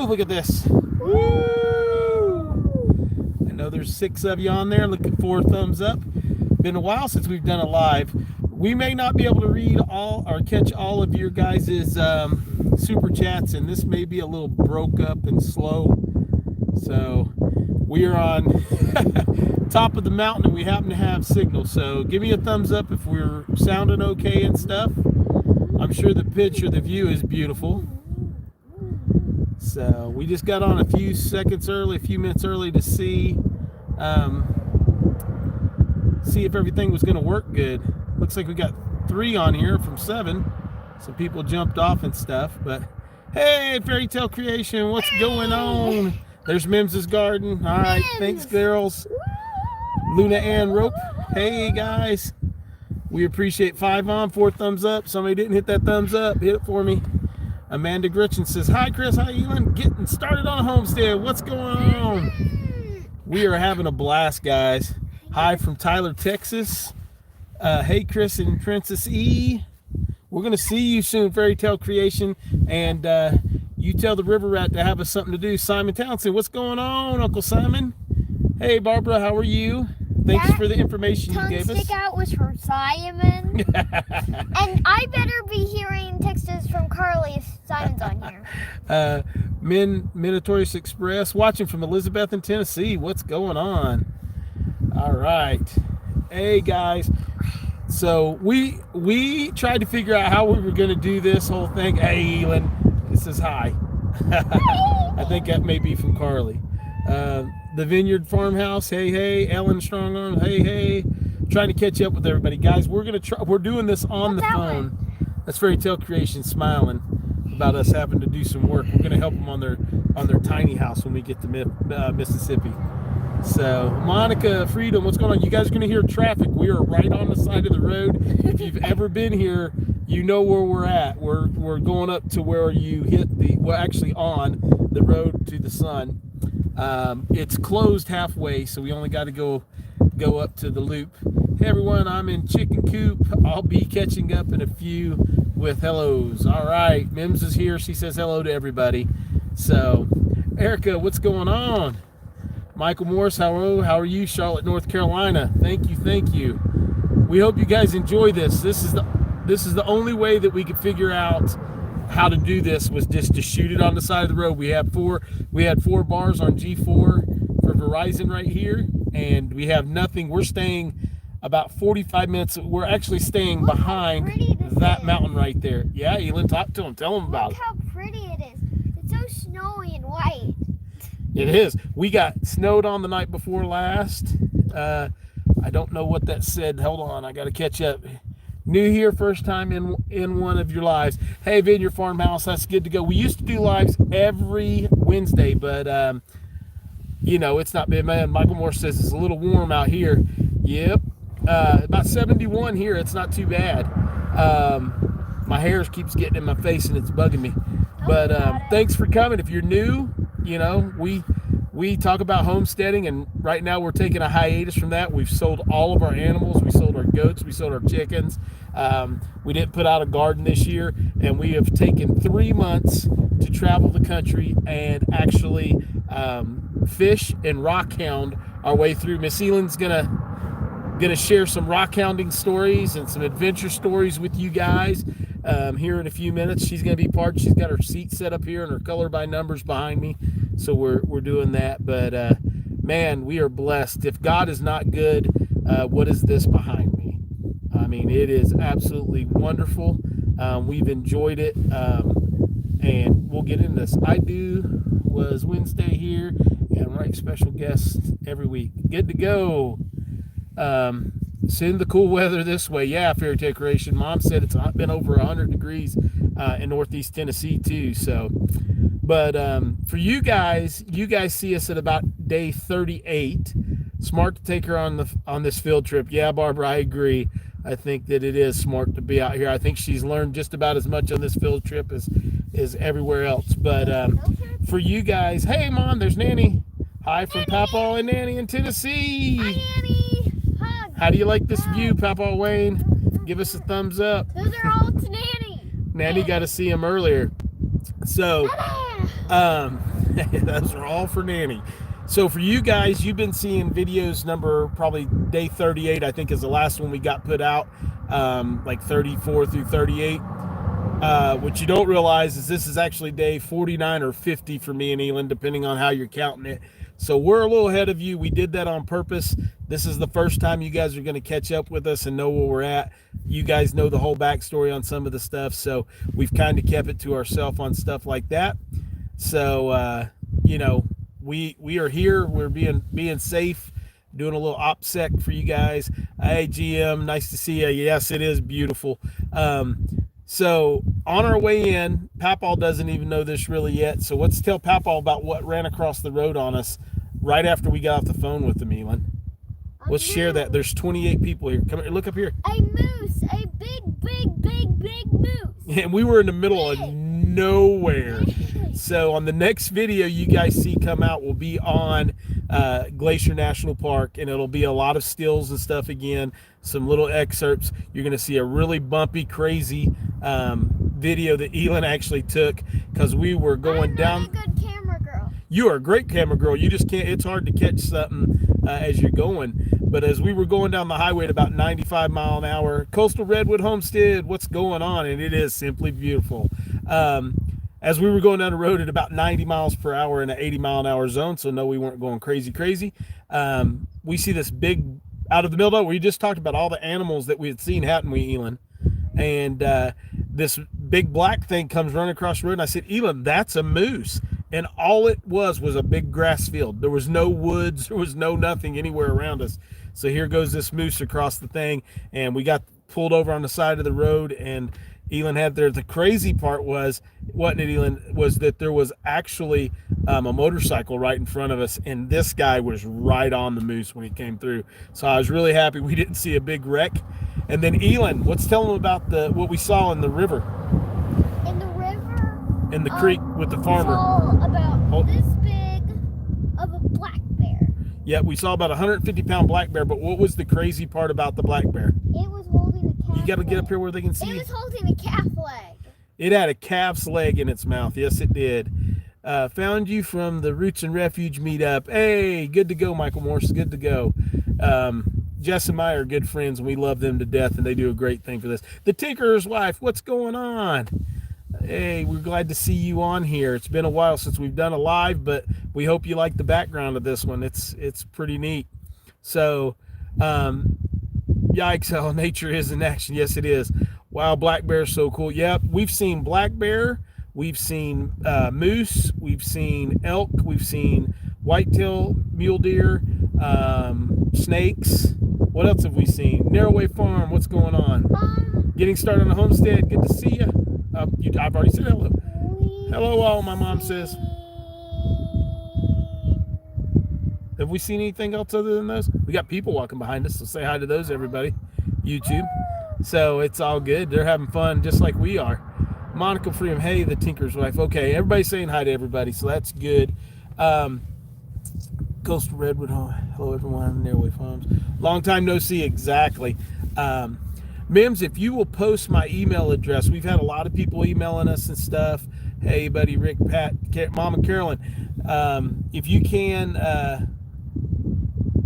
Look at this. Woo! I know there's 6 of you on there looking for thumbs up. Been a while since we've done a live. We may not be able to read all or catch all of your guys' super chats, and this may be a little broke up and slow. So we are on top of the mountain and we happen to have signal. So give me a thumbs up if we're sounding okay and stuff. I'm sure the picture, the view is beautiful. So we just got on a few minutes early to see if everything was going to work good. Looks like we got 3 on here from 7. Some people jumped off and stuff, but hey, Fairy Tale Creation, what's going on? There's Mims's garden. All right, thanks, girls. Luna Ann Rope. Hey, guys. We appreciate 5 on, 4 thumbs up. Somebody didn't hit that thumbs up. Hit it for me. Amanda Gritchen says, hi, Chris. Hi, ELYN. Getting started on a homestead. What's going on? We are having a blast, guys. Hi from Tyler, Texas. Hey, Chris and Princess E. We're going to see you soon, Fairy Tale Creation. And you tell the river rat to have us something to do. Simon Townsend, what's going on, Uncle Simon? Hey, Barbara, how are you? Thanks for the information you gave us. Stick out was from Simon. And I better be hearing texts from Carly if Simon's on here. Minotaurus Express, watching from Elizabeth in Tennessee. What's going on? All right. Hey, guys. So we tried to figure out how we were going to do this whole thing. Hey, ELYN, it says hi. I think that may be from Carly. The Vineyard Farmhouse, hey. Ellen Strongarm, hey. Trying to catch up with everybody, guys. We're doing this on the phone. That's Fairy Tale Creation smiling about us having to do some work. We're gonna help them on their tiny house when we get to Mississippi. So Monica Freedom, what's going on? You guys are gonna hear traffic. We are right on the side of the road. If you've ever been here, you know where we're at. We're going up to where you hit we're actually on the road to the sun. It's closed halfway, so we only got to go up to the loop. Hey everyone, I'm in Chicken Coop. I'll be catching up in a few with hellos. All right, Mims is here. She says hello to everybody. So Erica, what's going on? Michael Morris, how are you? Charlotte, North Carolina. Thank you. We hope you guys enjoy this. This is the only way that we could figure out how to do this, was just to shoot it on the side of the road. We had 4 bars on G4 for Verizon right here, and we have nothing. We're staying about 45 minutes. We're actually staying behind that mountain right there. Yeah, ELYN, talk to them. Tell them about it. Look how pretty it is. It's so snowy and white. It is. We got snowed on the night before last. I don't know what that said. Hold on, I got to catch up. New here, first time in one of your lives. Hey, Vineyard Farmhouse, that's good to go. We used to do lives every Wednesday, but it's not been, man. Michael Moore says it's a little warm out here. Yep, about 71 here. It's not too bad. My hair keeps getting in my face and it's bugging me. But thanks for coming. If you're new, we talk about homesteading, and right now we're taking a hiatus from that. We've sold all of our animals. We sold our goats. We sold our chickens. We didn't put out a garden this year, and we have taken 3 months to travel the country and actually fish and rockhound our way through. Miss ELYN's gonna share some rockhounding stories and some adventure stories with you guys here in a few minutes. She's gonna be part. She's got her seat set up here and her color by numbers behind me. So we're doing that, but man, we are blessed. If God is not good, what is this behind me? I mean, it is absolutely wonderful. We've enjoyed it, and we'll get into this. Was Wednesday here, and right special guests every week. Good to go. Send the cool weather this way. Yeah, Fairy Tale Creation. Mom said it's been over 100 degrees in Northeast Tennessee too. So. But for you guys see us at about day 38. Smart to take her on this field trip. Yeah, Barbara, I agree. I think that it is smart to be out here. I think she's learned just about as much on this field trip as everywhere else. But for you guys, hey, Mom, there's Nanny. Hi from Papa and Nanny in Tennessee. Hi, Nanny. Hug. How do you like this view, Papa Wayne? Give us a thumbs up. Those are all to Nanny. Nanny got to see him earlier. So, Those are all for Nanny. So for you guys, you've been seeing videos number probably day 38, I think is the last one we got put out, like 34 through 38. What you don't realize is this is actually day 49 or 50 for me and ELYN, depending on how you're counting it. So we're a little ahead of you. We did that on purpose. This is the first time you guys are going to catch up with us and know where we're at. You guys know the whole backstory on some of the stuff, so we've kind of kept it to ourselves on stuff like that. So, you know, we are here. We're being safe, doing a little OPSEC for you guys. Hey, GM, nice to see you. Yes, it is beautiful. So on our way in, Papal doesn't even know this really yet. So let's tell Papal about what ran across the road on us right after we got off the phone with them, ELYN. Let's share that. There's 28 people here. Come here, look up here. A moose, a big moose. And we were in the middle of nowhere. So on the next video you guys see come out will be on Glacier National Park, and it'll be a lot of stills and stuff again, some little excerpts. You're going to see a really bumpy, crazy video that ELYN actually took because we were going down. I'm not a good camera girl. You are a great camera girl. You just can't, it's hard to catch something as you're going. But as we were going down the highway at about 95 mile an hour, Coastal Redwood Homestead, what's going on? And it is simply beautiful. As we were going down the road at about 90 miles per hour in an 80 mile an hour zone, so no, we weren't going crazy. We see this big, out of the middle, we just talked about all the animals that we had seen, hadn't we, ELYN? And this big black thing comes running across the road, and I said, ELYN, that's a moose. And all it was a big grass field. There was no woods, there was no nothing anywhere around us. So here goes this moose across the thing, and we got pulled over on the side of the road, and ELYN had there. The crazy part was, wasn't it, ELYN, was that there was actually a motorcycle right in front of us, and this guy was right on the moose when he came through. So I was really happy we didn't see a big wreck. And then ELYN, let's tell them about what we saw in the river. In the river? In the creek with the farmer. We saw about this big of a black bear. Yeah, we saw about 150-pound black bear, but what was the crazy part about the black bear? It was holding a calf. You got to get up here where they can see It was holding a calf leg. It had a calf's leg in its mouth. Yes, it did. Found you from the Roots and Refuge meetup. Hey, good to go, Michael Morse. Good to go. Jess and I are good friends, and we love them to death, and they do a great thing for this. The Tinkerer's wife, what's going on? Hey, we're glad to see you on here. It's been a while since we've done a live, but we hope you like the background of this one. It's pretty neat. So, yikes, how nature is in action. Yes, it is. Wow, black bear is so cool. Yep, we've seen black bear, we've seen moose, we've seen elk, we've seen whitetail, mule deer, snakes. What else have we seen? Narrowway Farm, what's going on? Getting started on the homestead. Good to see you. I've already said hello. Hello, all, my mom says. Have we seen anything else other than those? We got people walking behind us, so say hi to those, everybody. YouTube. So it's all good. They're having fun just like we are. Monica Freedom, hey, the Tinker's wife. Okay, everybody's saying hi to everybody, so that's good. Coastal Redwood, hello everyone, Narrowway Farms. Long time no see, exactly. Mims, if you will post my email address, we've had a lot of people emailing us and stuff. Hey, buddy, Rick, Pat, Mama Carolyn, if you can,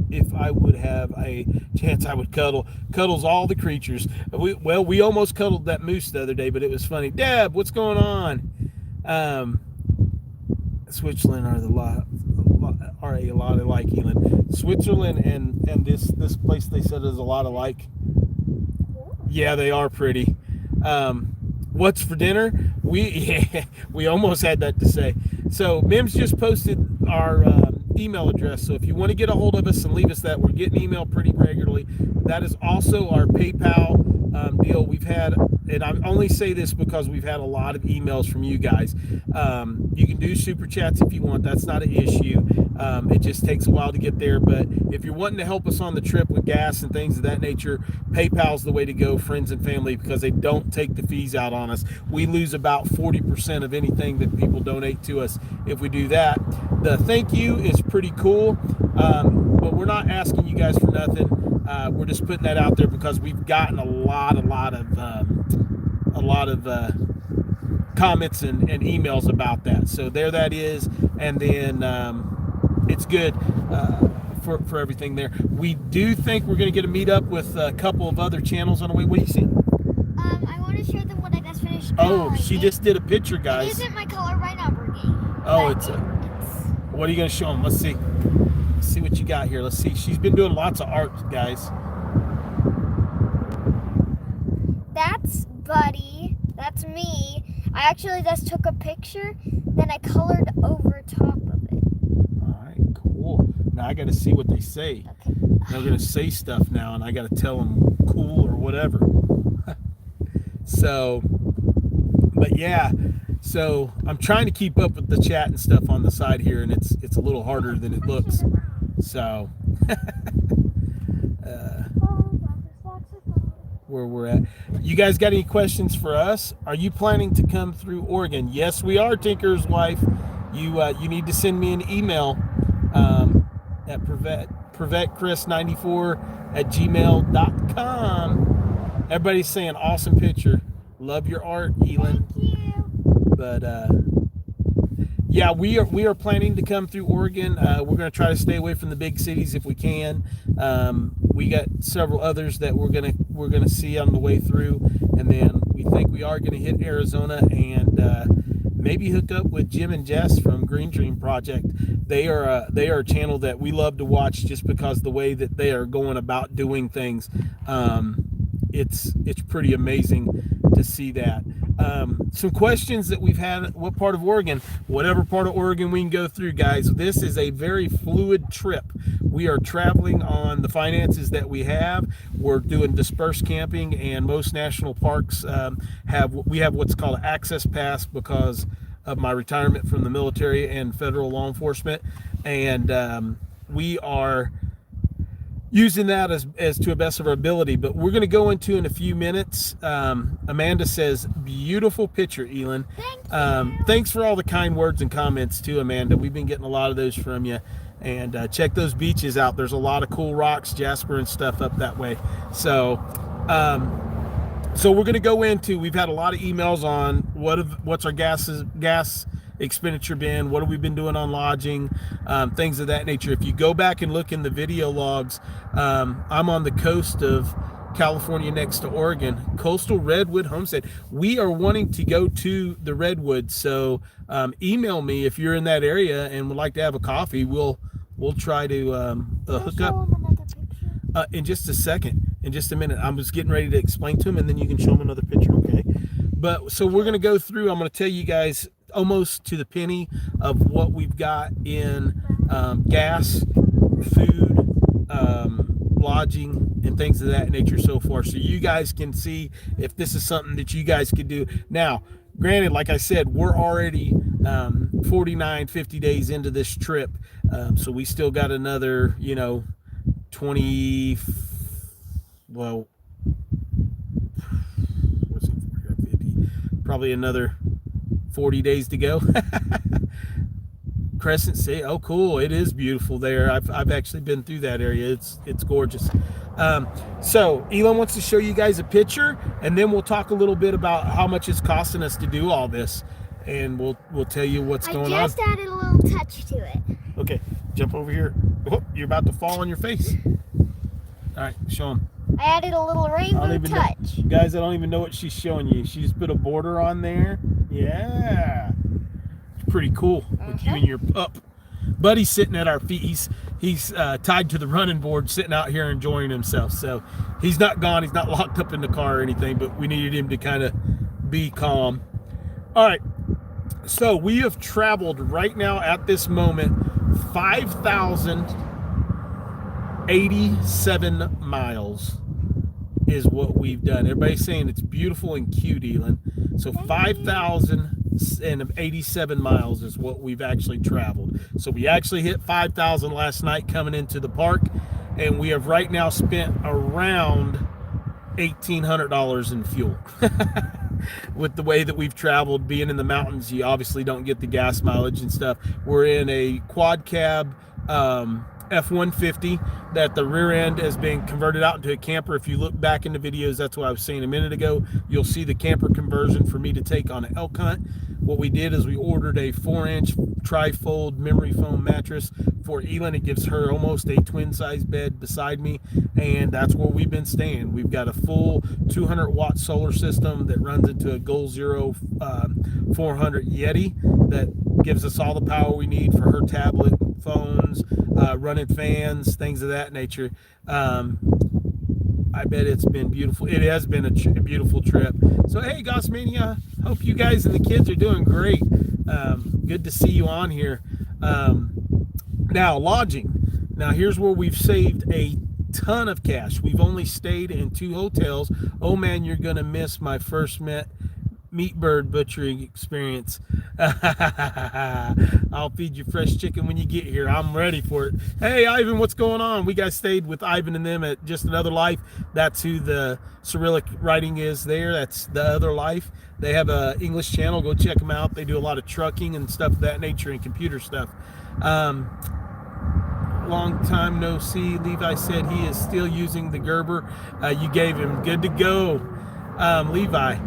if I would have a chance, I would cuddles all the creatures. We almost cuddled that moose the other day, but it was funny. Deb, what's going on? Switzerland are a lot alike, ELYN. Switzerland and this place they said is a lot alike. Yeah, they are pretty. What's for dinner? We almost had that to say. So Mims just posted our email address. So if you want to get a hold of us and leave us that, we're getting email pretty regularly. That is also our PayPal deal. We've had, and I only say this because we've had a lot of emails from you guys. You can do super chats if you want. That's not an issue. It just takes a while to get there. But if you're wanting to help us on the trip with gas and things of that nature, PayPal's the way to go, friends and family, because they don't take the fees out on us. We lose about 40% of anything that people donate to us if we do that. The thank you is pretty cool, but we're not asking you guys for nothing. We're just putting that out there because we've gotten a lot of comments and emails about that. So there that is, and then it's good for everything there. We do think we're going to get a meet up with a couple of other channels on the way. What do you see? I want to show them what I just finished. Oh, she just did a picture, guys. It isn't my color right now, Brigade. Oh, it's what are you going to show them? Let's see. Let's see what you got here. Let's see. She's been doing lots of art, guys. That's Buddy. That's me. I actually just took a picture, then I colored over top of it. All right, cool. Now I got to see what they say. Okay. They're going to say stuff now, and I got to tell them cool or whatever. So, but yeah. So I'm trying to keep up with the chat and stuff on the side here, and it's a little harder than it looks. So where we're at. You guys got any questions for us? Are you planning to come through Oregon? Yes, we are, Tinker's wife. You need to send me an email at privetchris94@gmail.com. Everybody's saying awesome picture. Love your art, ELYN. Thank you. But yeah, we are planning to come through Oregon. We're going to try to stay away from the big cities if we can. We got several others that we're gonna see on the way through, and then we think we are going to hit Arizona and maybe hook up with Jim and Jess from Green Dream Project. They are a channel that we love to watch just because the way that they are going about doing things. It's pretty amazing to see that. Some questions that we've had: what part of Oregon? Whatever part of Oregon we can go through, guys. This is a very fluid trip. We are traveling on the finances that we have. We're doing dispersed camping, and most national parks have what's called an access pass because of my retirement from the military and federal law enforcement, and we are using that as to the best of our ability. But we're going to go into in a few minutes. Amanda says, beautiful picture, ELYN. Thanks for all the kind words and comments too, Amanda. We've been getting a lot of those from you. And check those beaches out. There's a lot of cool rocks, Jasper and stuff up that way. So so we're going to go into, we've had a lot of emails on what's our gas expenditure been, what have we been doing on lodging, things of that nature. If you go back and look in the video logs, I'm on the coast of California next to Oregon, coastal redwood homestead. We are wanting to go to the redwoods, so email me if you're in that area and would like to have a coffee. We'll try to hook up in just a second, in just a minute. I'm just getting ready to explain to him, and then you can show him another picture, okay? But so we're going to go through, I'm going to tell you guys almost to the penny of what we've got in gas, food, lodging, and things of that nature so far, so you guys can see if this is something that you guys could do. Now, granted, like I said, we're already 50 days into this trip, so we still got another 20, well, what's it, 50, probably another 40 days to go. Crescent City, oh cool, it is beautiful there. I've actually been through that area. It's gorgeous. So ELYN wants to show you guys a picture, and then we'll talk a little bit about how much it's costing us to do all this, and we'll tell you what's going on. I just added a little touch to it. Okay, jump over here. Oh, you're about to fall on your face. All right, show them. I added a little rainbow touch. Guys, I don't even know what she's showing you. She just put a border on there. Yeah. It's pretty cool with you and your pup. Buddy's sitting at our feet. He's tied to the running board, sitting out here enjoying himself. So he's not gone. He's not locked up in the car or anything, but we needed him to kind of be calm. All right. So we have traveled right now at this moment 5,087 miles is what we've done. Everybody's saying it's beautiful and cute, ELYN. So 5,087 miles is what we've actually traveled. So we actually hit 5,000 last night coming into the park, and we have right now spent around $1,800 in fuel. With the way that we've traveled, being in the mountains, you obviously don't get the gas mileage and stuff. We're in a quad cab F-150 that the rear end has been converted out into a camper. If you look back in the videos, that's what I was saying a minute ago. You'll see the camper conversion for me to take on an elk hunt. What we did is we ordered a 4-inch tri-fold memory foam mattress for ELYN. It gives her almost a twin-size bed beside me, and that's where we've been staying. We've got a full 200-watt solar system that runs into a Goal Zero 400 Yeti that gives us all the power we need for her tablet, phones, running fans, things of that nature. I bet it's been beautiful. It has been a beautiful trip. So, hey, Gossmania, hope you guys and the kids are doing great. Good to see you on here. Now, lodging. Now, here's where we've saved a ton of cash. We've only stayed in 2 hotels. Oh, man, you're going to miss my first meat bird butchering experience. I'll feed you fresh chicken when you get here. I'm ready for it. Hey, Ivan, what's going on? We guys stayed with Ivan and them at Just Another Life. That's who the Cyrillic writing is there. That's The Other Life. They have an English channel. Go check them out. They do a lot of trucking and stuff of that nature and computer stuff. Long time no see. Levi said he is still using the Gerber. You gave him. Good to go, Levi.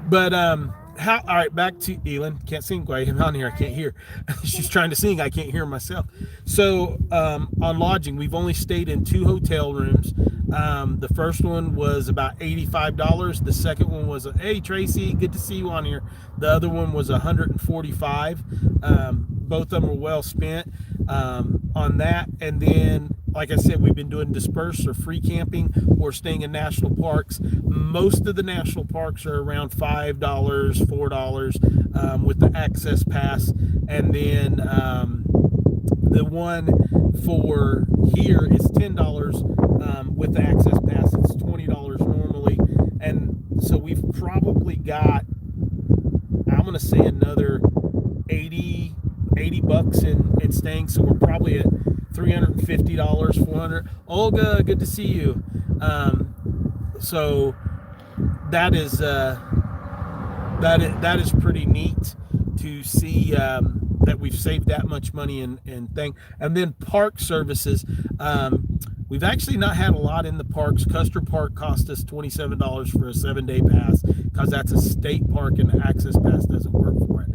But all right, back to ELYN. Can't sing quite on here. I can't hear. She's trying to sing. I can't hear myself. So on lodging, we've only stayed in 2 hotel rooms. The first one was about $85. The second one was, hey, Tracy, good to see you on here. The other one was $145. Both of them were well spent on that. And then, like I said, we've been doing dispersed or free camping or staying in national parks. Most of the national parks are around $5, $4 with the access pass. And then the one for here is $10 with the access pass. It's $20 normally. And so we've probably got, I'm going to say, another 80 bucks in staying. So we're probably at $350, $400. Olga, good to see you. So that is pretty neat to see that we've saved that much money and thing. And then park services. We've actually not had a lot in the parks. Custer Park cost us $27 for a 7-day pass because that's a state park and the access pass doesn't work for it.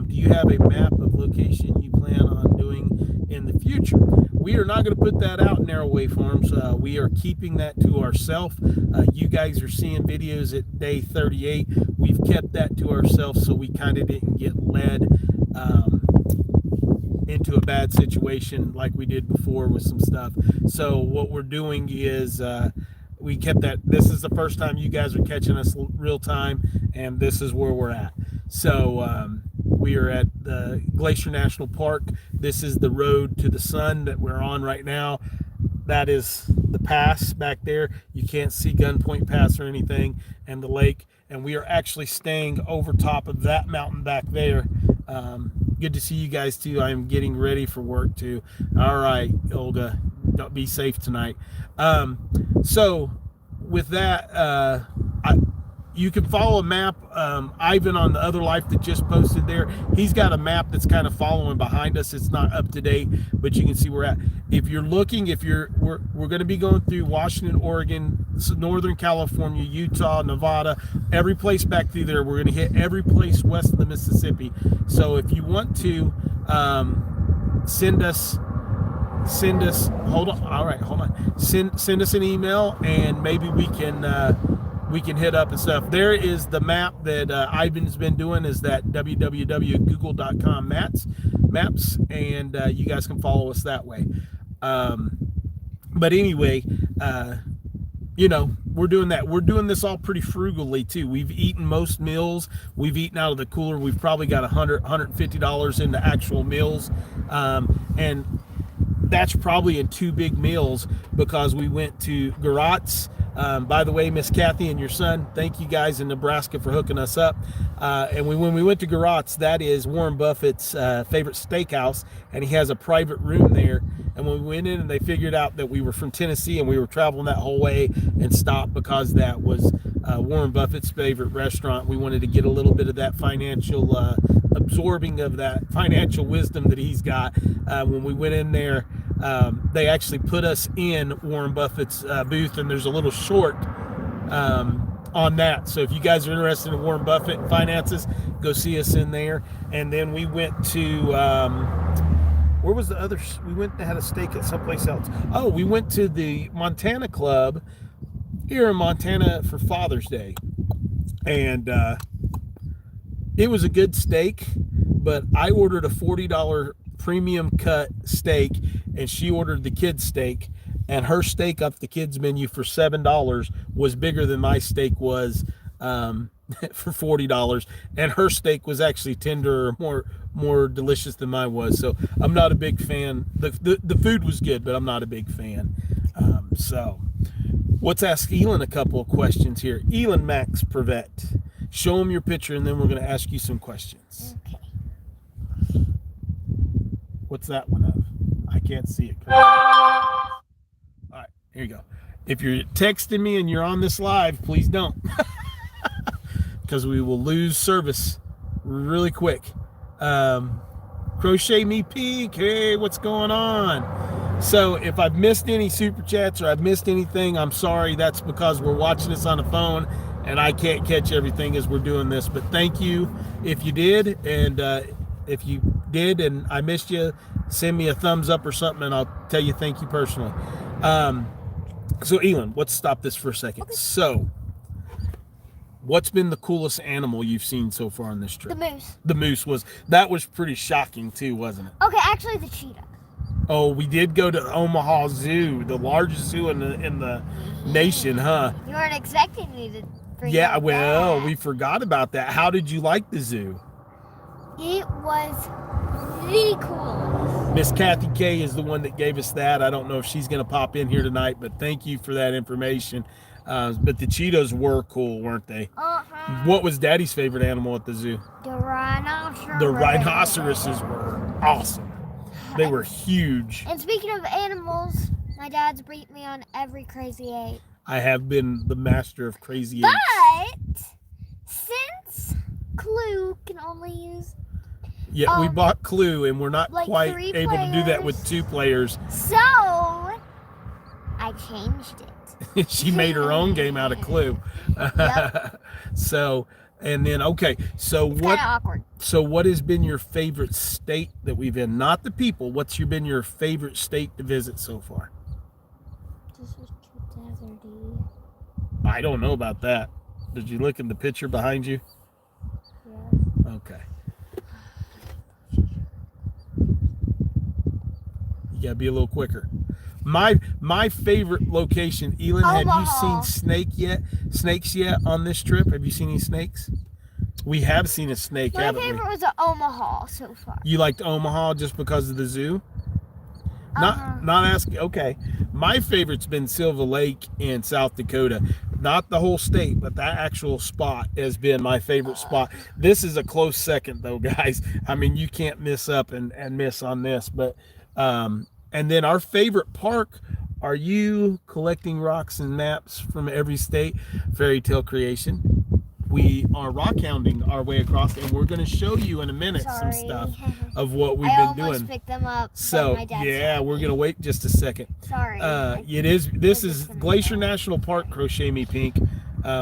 Do you have a map of location you plan on doing in the future? We are not going to put that out in Narrow Waveforms. We are keeping that to ourselves. You guys are seeing videos at day 38. We've kept that to ourselves so we kind of didn't get led into a bad situation like we did before with some stuff. So what we're doing is we kept that. This is the first time you guys are catching us real time, and this is where we're at. So we are at the Glacier National Park. This is the road to the sun that we're on right now. That is the pass back there. You can't see Gunpoint Pass or anything, and the lake. And we are actually staying over top of that mountain back there. Good to see you guys too. I'm getting ready for work too. All right, Olga, be safe tonight. So with that, you can follow a map. Ivan on The Other Life that just posted there, he's got a map that's kind of following behind us. It's not up to date, but you can see where we're at. If you're looking, we're going to be going through Washington, Oregon, Northern California, Utah, Nevada, every place back through there. We're going to hit every place west of the Mississippi. So if you want to send us send us an email, and maybe we can hit up and stuff. There is the map that Ivan's been doing, is that www.google.com maps, and you guys can follow us that way. But anyway, we're doing that. We're doing this all pretty frugally too. We've eaten most meals. We've eaten out of the cooler. We've probably got $150 into actual meals, and that's probably in 2 big meals because we went to Garot's. By the way, Miss Kathy and your son, thank you guys in Nebraska for hooking us up. And when we went to Garot's, that is Warren Buffett's favorite steakhouse, and he has a private room there. And when we went in, and they figured out that we were from Tennessee and we were traveling that whole way and stopped because that was Warren Buffett's favorite restaurant. We wanted to get a little bit of that financial absorbing of that financial wisdom that he's got. When we went in there, they actually put us in Warren Buffett's booth, and there's a little short on that. So if you guys are interested in Warren Buffett and finances, go see us in there. And then we went to where was the other? We went and had a steak at someplace else. Oh, we went to the Montana Club here in Montana for Father's Day, and it was a good steak, but I ordered a $40 premium cut steak, and she ordered the kids steak, and her steak off the kids menu for $7 was bigger than my steak was for $40, and her steak was actually tender or more delicious than mine was. So I'm not a big fan. The food was good, but I'm not a big fan. So let's ask ELYN a couple of questions here. ELYN Max Prevet, show him your picture, and then we're going to ask you some questions. Okay. What's that one of? I can't see it. All right, here you go. If you're texting me and you're on this live, please don't, because we will lose service really quick. Crochet Me Peak, hey, what's going on? So if I've missed any super chats or I've missed anything, I'm sorry. That's because we're watching this on the phone and I can't catch everything as we're doing this. But thank you if you did, and if you did and I missed you, send me a thumbs up or something, and I'll tell you thank you personally. So ELYN, let's stop this for a second. Okay. So what's been the coolest animal you've seen so far on this trip? The moose. The moose was pretty shocking too, wasn't it? Okay, actually the cheetah. Oh, we did go to Omaha Zoo, the largest zoo in the nation, huh? You weren't expecting me to bring Yeah, up well, that. we forgot about that. How did you like the zoo? It was really cool. Miss Kathy K is the one that gave us that. I don't know if she's going to pop in here tonight, but thank you for that information. But the cheetahs were cool, weren't they? Uh-huh. What was Daddy's favorite animal at the zoo? The rhinoceros. The rhinoceroses were awesome. They were huge. And speaking of animals, my dad's beat me on every crazy ape. I have been the master of crazy apes. But since Clue can only use Yeah, we bought Clue, and we're not like quite 3 able to do that with players. 2 players. So I changed it. She made her own game out of Clue. Yep. So, and then okay, so It's what? kind of awkward. So what has been your favorite state that we've been? Not the people. What's been your favorite state to visit so far? This is too deserty. I don't know about that. Did you look in the picture behind you? Yeah. Okay. You gotta be a little quicker. My favorite location, ELYN. Have you Omaha. seen snakes yet on this trip? Have you seen any snakes? We have seen a snake, My haven't favorite we? was Omaha so far. You liked Omaha just because of the zoo? Not asking. Okay, my favorite's been Silver Lake in South Dakota. Not the whole state, but that actual spot has been my favorite spot. This is a close second, though, guys. I mean, you can't miss up and miss on this. But and then our favorite park. Are you collecting rocks and maps from every state? Fairy Tale Creation. We are rockhounding our way across, and we're going to show you in a minute some stuff of what we've I been almost doing. picked them up. So but my dad yeah, said we're me. gonna wait just a second. Sorry. This is Glacier National Park, Crochet Me Pink.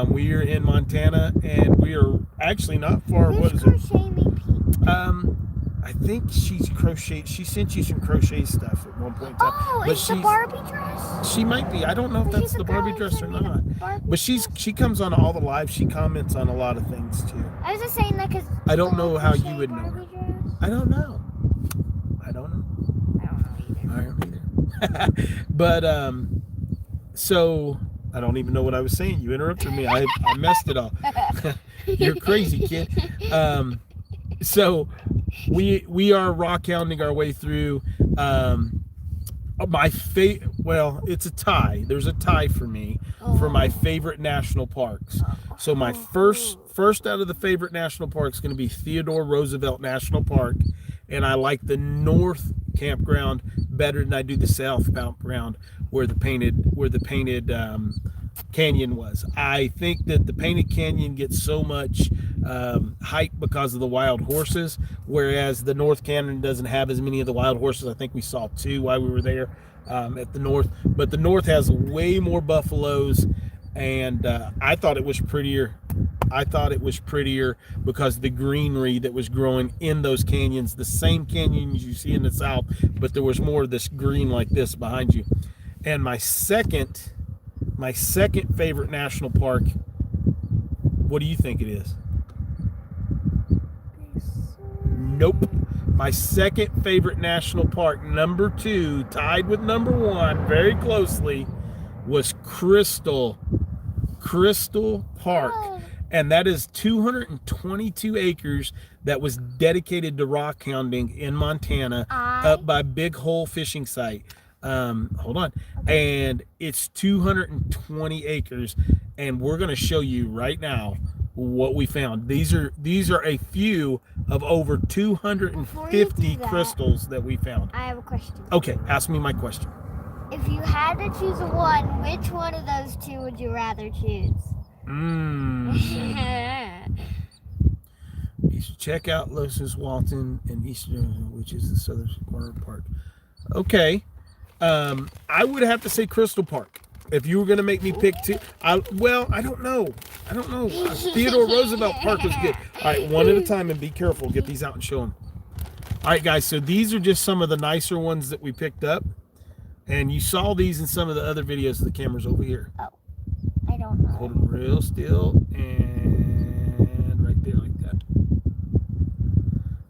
We are in Montana, and we are actually not far. Who's What is it? Crochet Me Pink? I think she's crocheted. She sent you some crochet stuff at one point in time. Oh, but it's the Barbie dress? She might be. I don't know if But that's she's the a girl Barbie who dress or sent me the not. Barbie But she comes on all the lives. She comments on a lot of things too. I was just saying that because I don't know how you would know her. Barbie dress? I don't know. I don't know. I don't know either. I don't either. But so I don't even know what I was saying. You interrupted me. I messed it all. You're crazy, kid. So we are rockhounding our way through. Well, it's a tie. There's a tie for me for my favorite national parks. So my first out of the favorite national parks is going to be Theodore Roosevelt National Park, and I like the North Campground better than I do the South Campground, where the painted canyon was. I think that the Painted Canyon gets so much hype because of the wild horses, whereas the North Canyon doesn't have as many of the wild horses. I think we saw 2 while we were there at the North, but the North has way more buffaloes, and I thought it was prettier. I thought it was prettier because the greenery that was growing in those canyons, the same canyons you see in the South, but there was more of this green like this behind you. And my second favorite national park, what do you think it is? Nope. My second favorite national park, number 2, tied with number 1 very closely, was Crystal Park. And that is 222 acres that was dedicated to rockhounding in Montana, up by Big Hole Fishing Site. Hold on. And it's 220 acres, and we're going to show you right now what we found. These are a few of over 250 crystals that we found. I have a question. Okay, ask me my question. If you had to choose one, which one of those 2 would you rather choose? You should check out Los Walton and Eastern, which is the southern corner park. Okay. I would have to say Crystal Park. If you were going to make me pick 2, I don't know. Theodore Roosevelt Park was good. All right, one at a time, and be careful. Get these out and show them. All right, guys, so these are just some of the nicer ones that we picked up. And you saw these in some of the other videos. The camera's over here. Oh, I don't know. Hold them real still, and right there like that.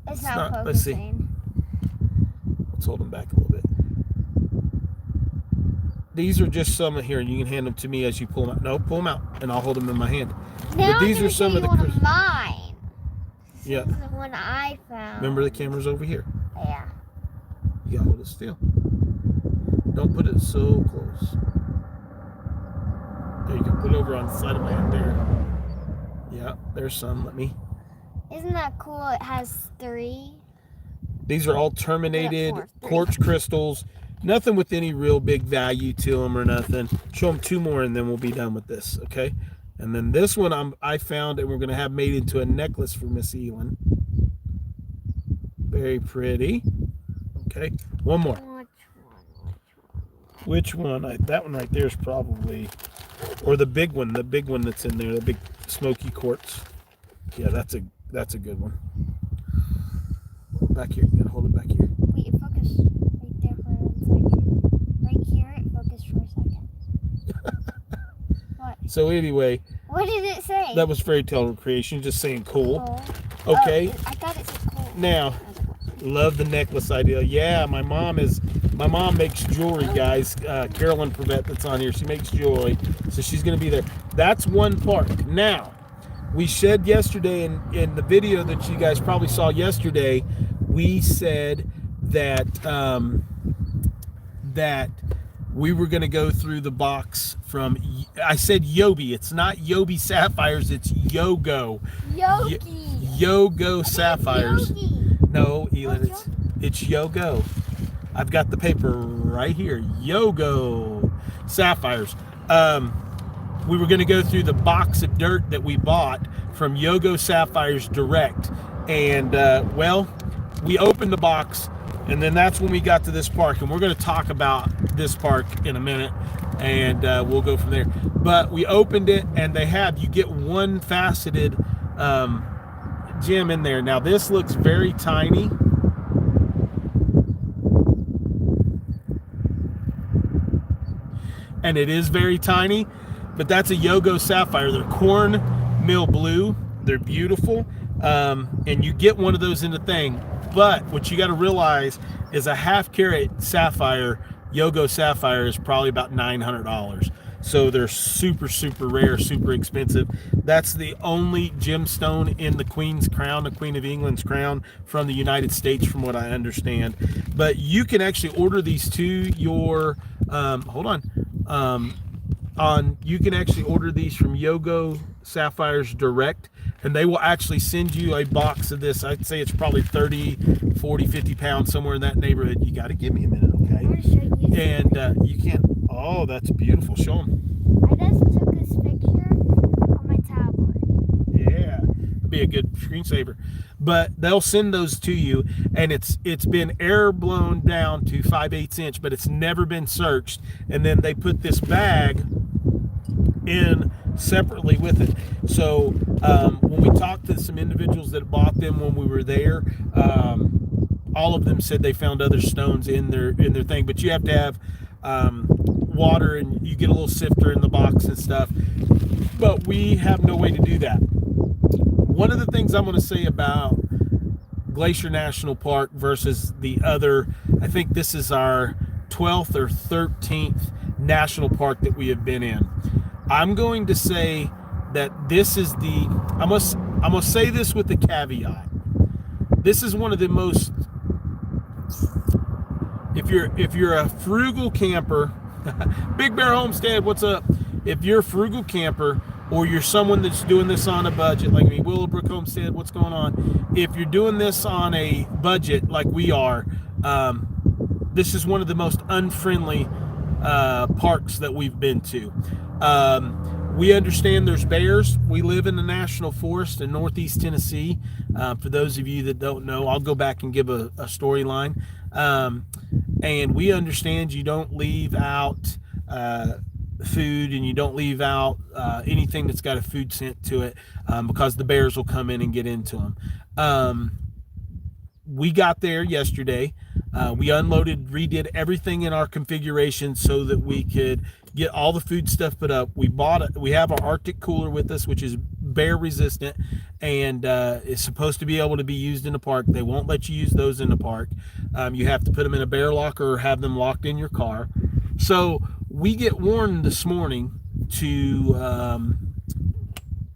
It's not focusing. Let's see. Let's hold them back a little bit. These are just some here, and you can hand them to me as you pull them out. No, pull them out, and I'll hold them in my hand. Now but these are some of the one of mine. Yeah. This is the one I found. Remember, the camera's over here. Yeah. You gotta hold it still. Don't put it so close. There you go. Put it over on the side of my hand there. Yeah, there's some. Let me. Isn't that cool? It has 3. These are all terminated quartz crystals. Nothing with any real big value to them or nothing. Show them 2 more, and then we'll be done with this, okay? And then this one I found, and we're going to have made into a necklace for Miss ELYN. Very pretty. Okay, one more. Which one? That one right there is probably, or the big one that's in there, the big smoky quartz. Yeah, that's a good one. Back here, you gotta hold it back here. Wait, it focused right there for 1 second. Right here, it focused for a second. What? So anyway. What did it say? That was Fairy Tale Creation, just saying cool. Cool. Okay. Oh, I thought it said cool. Now, love the necklace idea. Yeah, my mom makes jewelry, guys. Carolyn Prevette that's on here, she makes jewelry, so she's going to be there. That's one park. Now, we said yesterday in the video that you guys probably saw yesterday, we said that that we were going to go through the box from, I said Yobi. It's not Yobi Sapphires, it's Yogo. Yogo Sapphires. No, ELYN, it's Yogo. I've got the paper right here. Yogo Sapphires. We were going to go through the box of dirt that we bought from Yogo Sapphires Direct. And, well, we opened the box, and then that's when we got to this park. And we're going to talk about this park in a minute, and we'll go from there. But we opened it, and you get one faceted gem in there. Now, this looks very tiny. And it is very tiny, but that's a Yogo Sapphire. They're cornmeal blue. They're beautiful. And you get one of those in the thing. But what you got to realize is a 1/2 carat sapphire, Yogo Sapphire, is probably about $900. So they're super, super rare, super expensive. That's the only gemstone in the Queen's crown, the Queen of England's crown from the United States, from what I understand. But you can actually order these to your, you can actually order these from Yogo Sapphires Direct, and they will actually send you a box of this. I'd say it's probably 30, 40, 50 pounds, somewhere in that neighborhood. You got to give me a minute, okay? I'm gonna show you. And you can. Oh, that's beautiful. Show them. I just took be a good screensaver. But they'll send those to you, and it's been air blown down to 5/8 inch, but it's never been searched. And then they put this bag in separately with it. So when we talked to some individuals that bought them when we were there, all of them said they found other stones in their thing. But you have to have water, and you get a little sifter in the box and stuff. But we have no way to do that. One of the things I'm going to say about Glacier National Park versus the other, I think this is our 12th or 13th national park that we have been in. I'm going to say that this is I must say this with the caveat. This is one of the most, if you're a frugal camper, Big Bear Homestead, what's up? If you're a frugal camper, or you're someone that's doing this on a budget, like me, Willowbrook Homestead, what's going on? If you're doing this on a budget like we are, this is one of the most unfriendly parks that we've been to. We understand there's bears. We live in the national forest in Northeast Tennessee. For those of you that don't know, I'll go back and give a storyline. And we understand you don't leave out food, and you don't leave out anything that's got a food scent to it, because the bears will come in and get into them. We got there yesterday. We unloaded, redid everything in our configuration so that we could get all the food stuff put up. We have our Arctic cooler with us, which is bear resistant, and is supposed to be able to be used in the park. They won't let you use those in the park. You have to put them in a bear locker or have them locked in your car. So we get warned this morning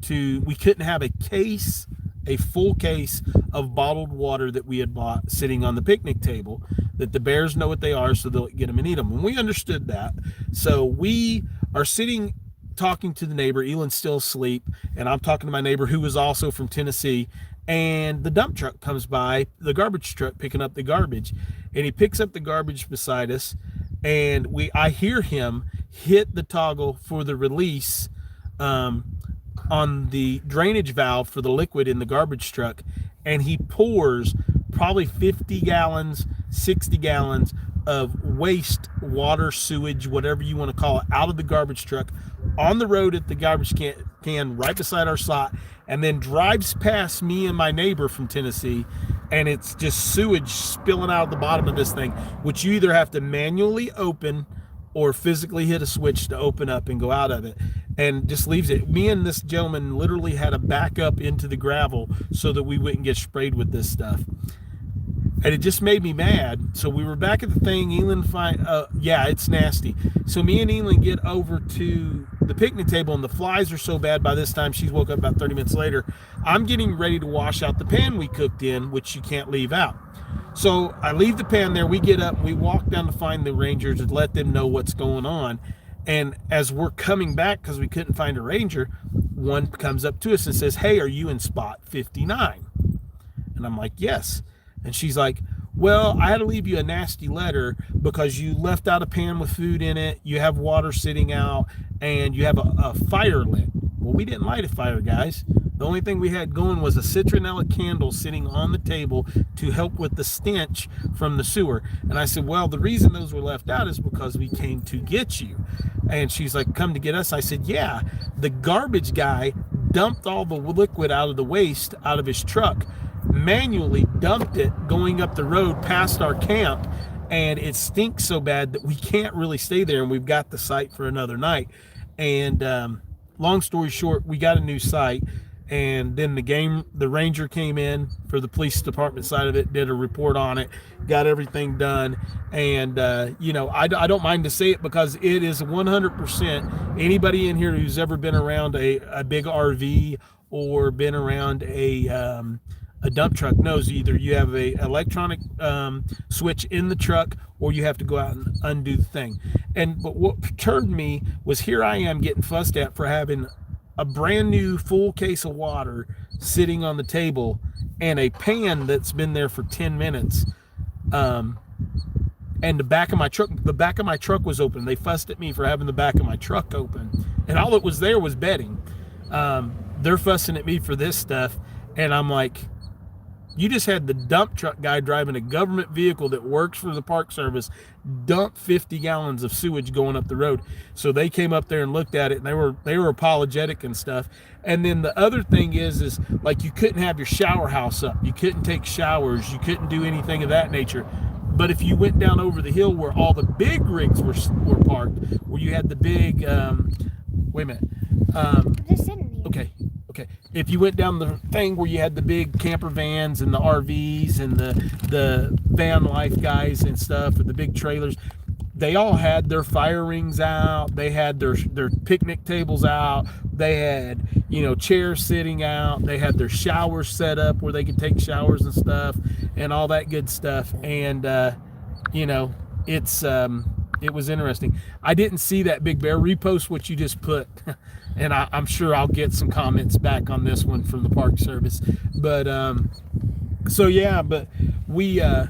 we couldn't have a full case of bottled water that we had bought sitting on the picnic table, that the bears know what they are, so they'll get them and eat them. And we understood that. So we are sitting talking to the neighbor. ELYN's still asleep, and I'm talking to my neighbor, who was also from Tennessee. And the dump truck comes by, the garbage truck picking up the garbage, and he picks up the garbage beside us, and I hear him hit the toggle for the release on the drainage valve for the liquid in the garbage truck, and he pours probably 50 gallons, 60 gallons of waste water, sewage, whatever you want to call it, out of the garbage truck on the road at the garbage can right beside our slot, and then drives past me and my neighbor from Tennessee, and it's just sewage spilling out of the bottom of this thing, which you either have to manually open or physically hit a switch to open up and go out of it, and just leaves it. Me and this gentleman literally had to back up into the gravel so that we wouldn't get sprayed with this stuff. And it just made me mad. So we were back at the thing. ELYN, yeah, it's nasty. So me and ELYN get over to the picnic table, and the flies are so bad by this time. She's woke up about 30 minutes later. I'm getting ready to wash out the pan we cooked in, which you can't leave out. So I leave the pan there. We get up, we walk down to find the rangers and let them know what's going on. And as we're coming back, because we couldn't find a ranger, one comes up to us and says, "Hey, are you in spot 59? And I'm like, "Yes." And she's like, "Well, I had to leave you a nasty letter because you left out a pan with food in it, you have water sitting out, and you have a fire lit." Well, we didn't light a fire, guys. The only thing we had going was a citronella candle sitting on the table to help with the stench from the sewer. And I said, "Well, the reason those were left out is because we came to get you." And she's like, "Come to get us?" I said, "Yeah, the garbage guy dumped all the liquid out of the waste out of his truck, manually dumped it going up the road past our camp, and it stinks so bad that we can't really stay there, and we've got the site for another night." And long story short, we got a new site, and then the ranger came in for the police department side of it, did a report on it, got everything done. And I don't mind to say it, because it is 100%. Anybody in here who's ever been around a big RV or been around a dump truck knows either you have a electronic switch in the truck, or you have to go out and undo the thing. But what perturbed me was, here I am getting fussed at for having a brand new full case of water sitting on the table, and a pan that's been there for 10 minutes. And the back of my truck was open. They fussed at me for having the back of my truck open, and all that was there was bedding. They're fussing at me for this stuff. And I'm like, you just had the dump truck guy driving a government vehicle that works for the Park Service dump 50 gallons of sewage going up the road. So they came up there and looked at it, and they were apologetic and stuff. And then the other thing is like, you couldn't have your shower house up, you couldn't take showers, you couldn't do anything of that nature. But if you went down over the hill where all the big rigs were parked, where you had the big wait a minute. I'm just sitting here. Okay. If you went down the thing where you had the big camper vans and the RVs and the van life guys and stuff, and the big trailers, they all had their fire rings out. They had their picnic tables out. They had, chairs sitting out. They had their showers set up where they could take showers and stuff and all that good stuff. And, it was interesting. I didn't see that, Big Bear. Repost what you just put, and I'm sure I'll get some comments back on this one from the Park Service. But but we, I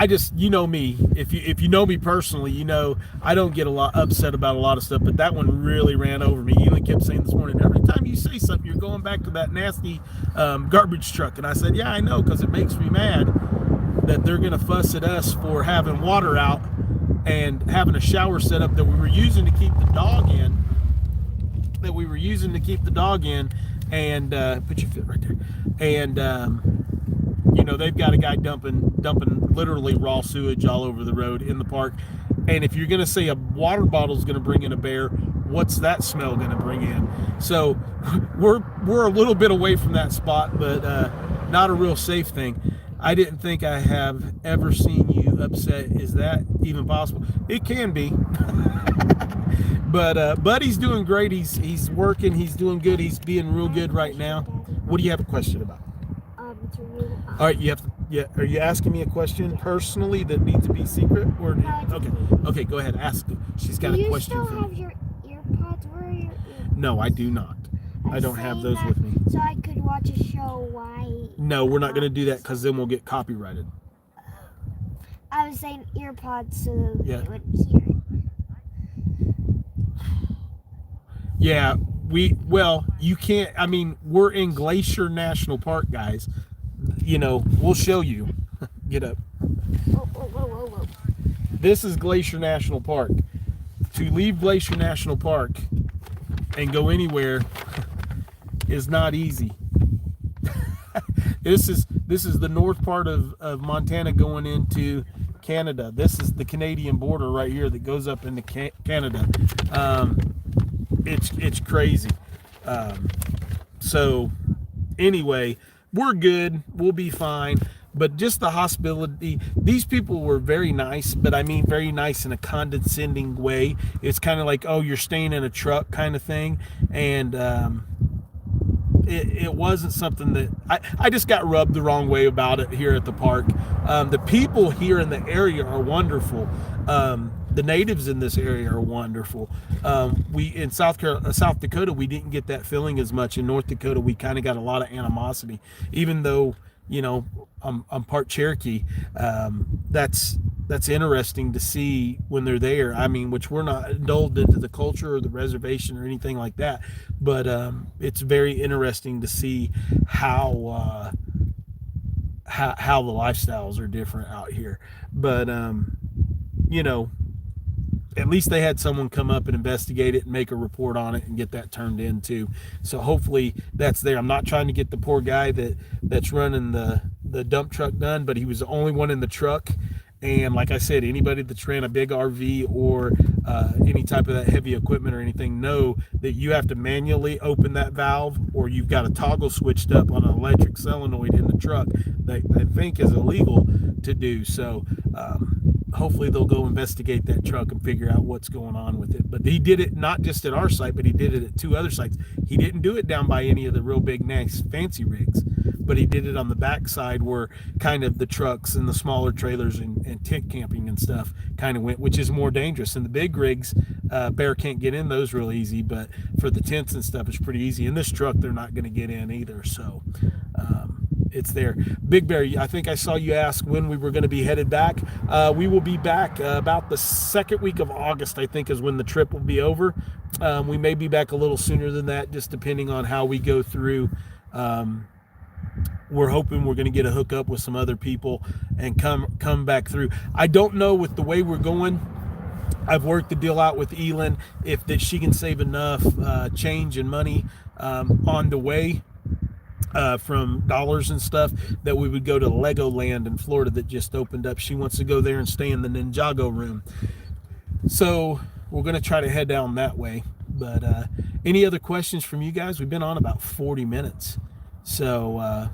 just, me. If you know me personally, I don't get a lot upset about a lot of stuff. But that one really ran over me. ELYN kept saying this morning, every time you say something, you're going back to that nasty garbage truck. And I said, yeah, I know, because it makes me mad that they're going to fuss at us for having water out and having a shower set up that we were using to keep the dog in. And put your foot right there. And they've got a guy dumping literally raw sewage all over the road in the park. And if you're going to say a water bottle is going to bring in a bear, what's that smell going to bring in? So we're a little bit away from that spot, but not a real safe thing. I didn't think I have ever seen you upset. Is that even possible? It can be. But Buddy's doing great. He's working. He's doing good. He's being real good right now. What do you have a question about? All right, are you asking me a question personally that needs to be secret? Or okay, go ahead, ask. She's got a question for me. Do you still have your earpods? Where are your earpods? No, I do not. I don't have those with me. So I could watch a show. Why? No, we're not going to do that, because then we'll get copyrighted. I was saying earpods so that Yeah. they would hear it. Yeah, you can't. I mean, we're in Glacier National Park, guys. We'll show you. Get up. Whoa. This is Glacier National Park. To leave Glacier National Park and go anywhere is not easy. This is the north part of Montana going into Canada. This is the Canadian border right here that goes up into Canada. It's crazy. So anyway, we're good. We'll be fine. But just the hospitality, these people were very nice, but I mean very nice in a condescending way. It's kind of like, oh, you're staying in a truck kind of thing. And it wasn't something that I just got rubbed the wrong way about it here at the park. The people here in the area are wonderful. The natives in this area are wonderful. We in South Dakota, we didn't get that feeling as much. In North Dakota, we kind of got a lot of animosity, even though I'm part Cherokee. That's interesting to see when they're there. I mean, which we're not indulged into the culture or the reservation or anything like that, but it's very interesting to see how the lifestyles are different out here. But at least they had someone come up and investigate it and make a report on it and get that turned in too. So hopefully that's there. I'm not trying to get the poor guy that's running the dump truck done, but he was the only one in the truck. And like I said, anybody that's ran a big RV or any type of that heavy equipment or anything know that you have to manually open that valve, or you've got a toggle switched up on an electric solenoid in the truck that I think is illegal to do. So hopefully they'll go investigate that truck and figure out what's going on with it. But he did it not just at our site, but he did it at 2 other sites. He didn't do it down by any of the real big, nice, fancy rigs, but he did it on the backside where kind of the trucks and the smaller trailers and tent camping and stuff kind of went, which is more dangerous. And the big rigs, bear can't get in those real easy, but for the tents and stuff, it's pretty easy. In this truck, they're not going to get in either. So it's there. Big Bear, I think I saw you ask when we were going to be headed back. We will be back about the second week of August, I think, is when the trip will be over. We may be back a little sooner than that, just depending on how we go through We're hoping we're going to get a hookup with some other people and come back through. I don't know with the way we're going. I've worked the deal out with ELYN if that she can save enough change and money on the way from dollars and stuff that we would go to Legoland in Florida that just opened up. She wants to go there and stay in the Ninjago room. So we're going to try to head down that way. But any other questions from you guys? We've been on about 40 minutes. So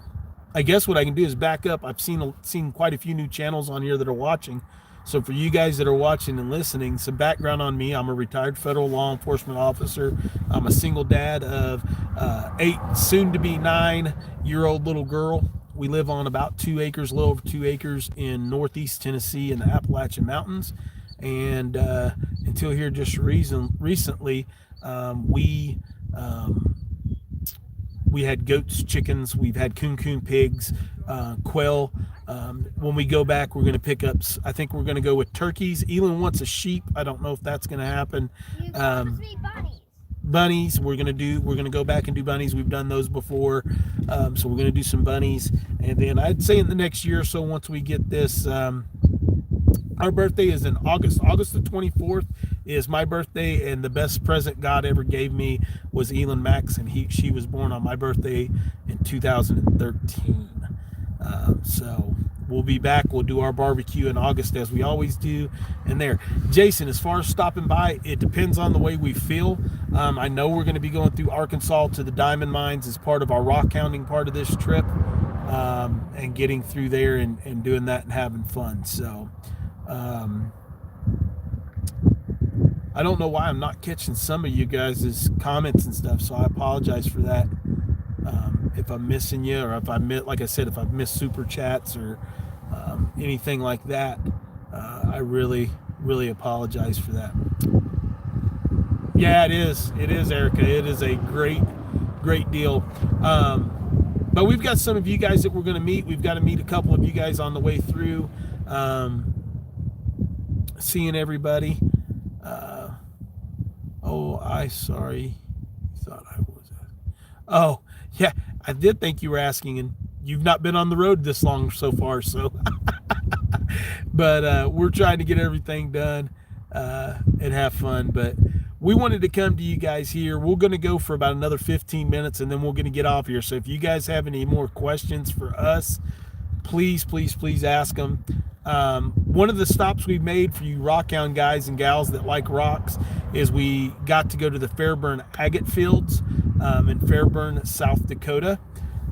I guess what I can do is back up. I've seen quite a few new channels on here that are watching. So for you guys that are watching and listening, some background on me. I'm a retired federal law enforcement officer. I'm a single dad of 8, soon to be 9-year-old little girl. We live on about 2 acres, a little over 2 acres in northeast Tennessee in the Appalachian Mountains. And until here just recently, we had goats, chickens, we've had coon pigs, quail. When we go back, we're going to pick up, I think we're going to go with turkeys. ELYN wants a sheep. I don't know if that's going to happen. You promised me bunnies. Bunnies, we're going to go back and do bunnies. We've done those before. So we're going to do some bunnies. And then I'd say in the next year or so, once we get this, our birthday is in August. August the 24th is my birthday, and the best present God ever gave me was ELYN Max, and she was born on my birthday in 2013. So we'll be back. We'll do our barbecue in August as we always do. And there, Jason, as far as stopping by, it depends on the way we feel. I know we're going to be going through Arkansas to the diamond mines as part of our rockhounding part of this trip, and getting through there and doing that and having fun. So I don't know why I'm not catching some of you guys' comments and stuff, so I apologize for that. If I'm missing you, or if like I said, if I've missed super chats or anything like that, I really apologize for that. Yeah, it is, Erica. It is a great deal. But we've got some of you guys that we're going to meet. We've got to meet a couple of you guys on the way through. Seeing everybody. Sorry. Thought I was. Oh, yeah, I did think you were asking, and you've not been on the road this long so far, so. But we're trying to get everything done and have fun. But we wanted to come to you guys here. We're going to go for about another 15 minutes, and then we're going to get off here. So if you guys have any more questions for us, please ask them. One of the stops we made for you rockhound guys and gals that like rocks is we got to go to the Fairburn agate fields in Fairburn, South Dakota.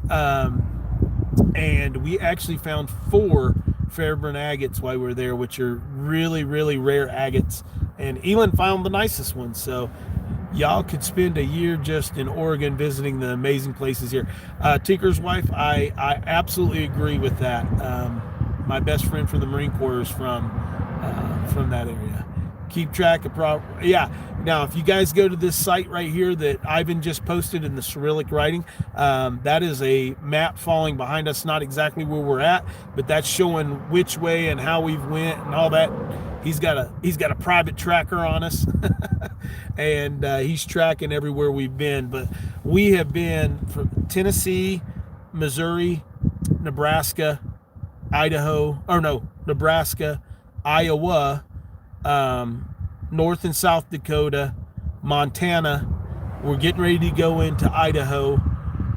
And we actually found 4 Fairburn agates while we were there, which are really rare agates. And ELYN found the nicest one. So y'all could spend a year just in Oregon visiting the amazing places here. Tinker's wife, I absolutely agree with that. My best friend from the Marine Corps is from that area. Keep track of yeah. Now, if you guys go to this site right here that Ivan just posted in the Cyrillic writing, that is a map falling behind us, not exactly where we're at, but that's showing which way and how we've went and all that. He's got a private tracker on us, and he's tracking everywhere we've been. But we have been from Tennessee, Missouri, Nebraska, Nebraska, Iowa, North and South Dakota, Montana. We're getting ready to go into Idaho.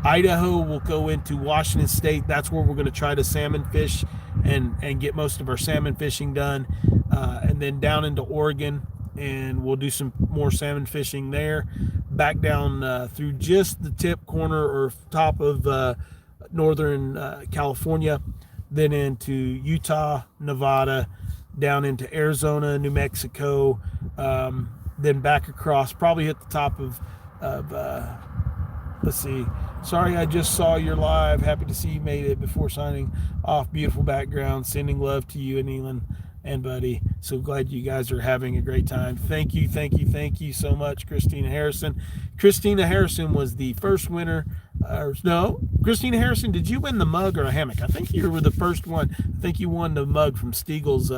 Idaho will go into Washington State. That's where we're going to try to salmon fish and get most of our salmon fishing done. And then down into Oregon, and we'll do some more salmon fishing there. Back down through just the tip corner or top of northern California, then into Utah, Nevada, down into Arizona, New Mexico, then back across, probably hit the top of let's see. Sorry, I just saw your live. Happy to see you made it before signing off. Beautiful background. Sending love to you and ELYN and Buddy. So glad you guys are having a great time. Thank you so much, Christina Harrison. Christina Harrison was the first winner. No, Christina Harrison, did you win the mug or a hammock? I think you were the first one. I think you won the mug from Stiegel's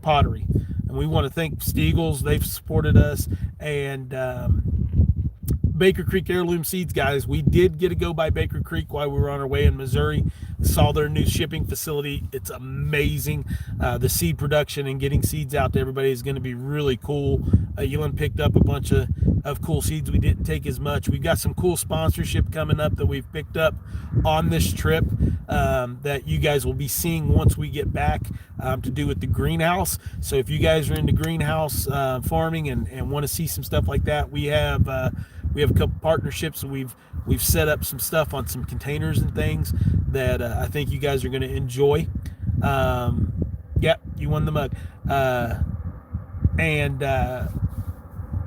Pottery. And we want to thank Stiegel's. They've supported us. And Baker Creek Heirloom Seeds, guys. We did get to go by Baker Creek while we were on our way in Missouri. Saw their new shipping facility. It's amazing. The seed production and getting seeds out to everybody is going to be really cool. ELYN picked up a bunch of cool seeds. We didn't take as much. We've got some cool sponsorship coming up that we've picked up on this trip that you guys will be seeing once we get back, to do with the greenhouse. So if you guys are into greenhouse farming and want to see some stuff like that, we have a couple partnerships. We've set up some stuff on some containers and things that I think you guys are going to enjoy. Yep, you won the mug.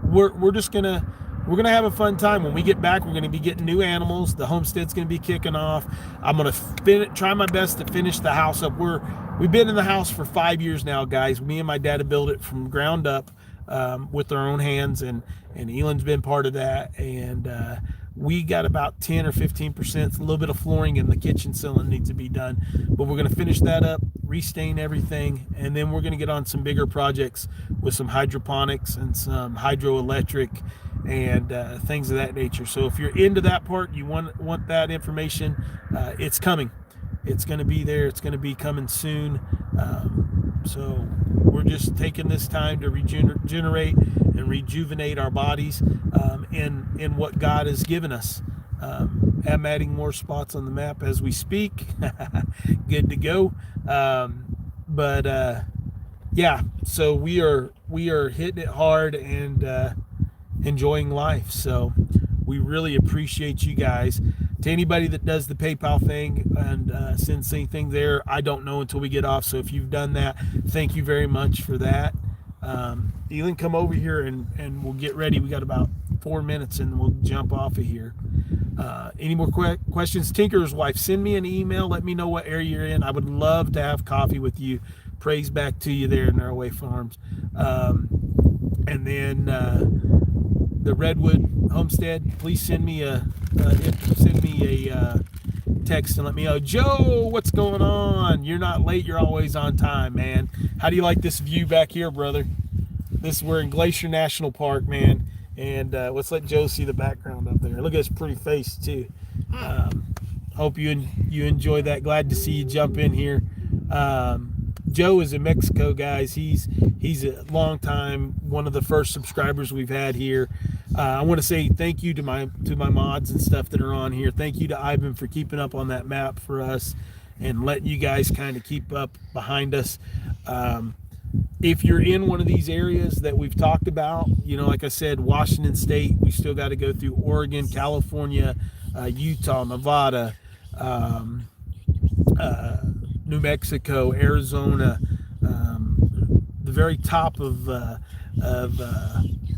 We're just gonna have a fun time. When we get back, we're gonna be getting new animals. The homestead's gonna be kicking off. I'm gonna try my best to finish the house up. We've been in the house for 5 years now, guys. Me and my dad have built it from ground up with our own hands, and ELYN's been part of that. And we got about 10 or 15%, a little bit of flooring in the kitchen ceiling needs to be done, but we're going to finish that up, restain everything, and then we're going to get on some bigger projects with some hydroponics and some hydroelectric and things of that nature. So if you're into that part, you want that information, it's coming. It's going to be there. It's going to be coming soon. So we're just taking this time to regenerate and rejuvenate our bodies in what God has given us. I'm adding more spots on the map as we speak. Good to go. Yeah, so we are hitting it hard and enjoying life. So we really appreciate you guys. To anybody that does the PayPal thing and sends anything there, I don't know until we get off. So if you've done that, thank you very much for that. ELYN, come over here and we'll get ready. We got about 4 minutes and we'll jump off of here. Any more questions? Tinker's wife, send me an email. Let me know what area you're in. I would love to have coffee with you. Praise back to you there in Narrowway Farms. And then the Redwood Homestead, please send me a text and let me know. Joe, what's going on? You're not late. You're always on time, man. How do you like this view back here, brother? We're in Glacier National Park, man. And let's let Joe see the background up there. Look at his pretty face too. Hope you enjoy that. Glad to see you jump in here. Joe is in Mexico, guys. He's a long time, one of the first subscribers we've had here. I want to say thank you to my mods and stuff that are on here. Thank you to Ivan for keeping up on that map for us and letting you guys kind of keep up behind us. If you're in one of these areas that we've talked about, like I said, Washington State, we still got to go through Oregon, California, Utah, Nevada, New Mexico, Arizona, the very top of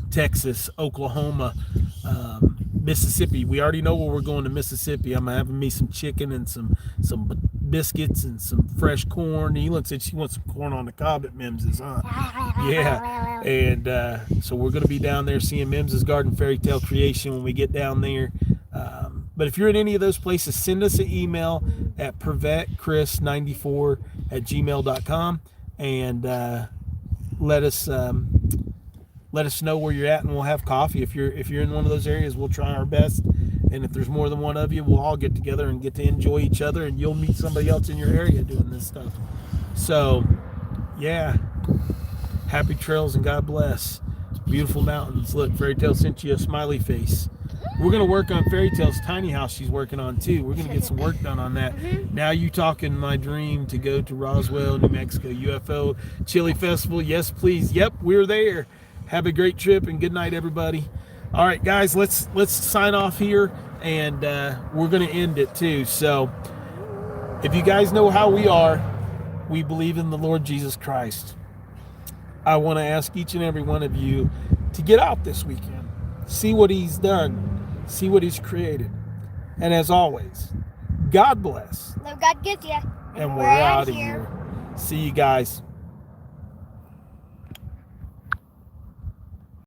Texas, Oklahoma, Mississippi. We already know where we're going to Mississippi. I'm having me some chicken and some biscuits and some fresh corn. ELYN said she wants some corn on the cob at Mims's, huh? Yeah. And so we're going to be down there seeing Mims's Garden Fairy Tale Creation when we get down there. But if you're in any of those places, send us an email at pervetchris94@gmail.com and let us know where you're at, and we'll have coffee. If you're in one of those areas, we'll try our best. And if there's more than one of you, we'll all get together and get to enjoy each other, and you'll meet somebody else in your area doing this stuff. So, yeah, happy trails and God bless. Beautiful mountains. Look, Fairy Tale sent you a smiley face. We're going to work on Fairy Tale's tiny house she's working on too. We're going to get some work done on that. Now you talking my dream to go to Roswell, New Mexico, UFO Chili Festival. Yes, please. Yep, we're there. Have a great trip and good night, everybody. All right, guys, let's sign off here, and we're going to end it too. So if you guys know how we are, we believe in the Lord Jesus Christ. I want to ask each and every one of you to get out this weekend, see what he's done, see what he's created. And as always, God bless. No, God gives you. And we're out of here. See you guys.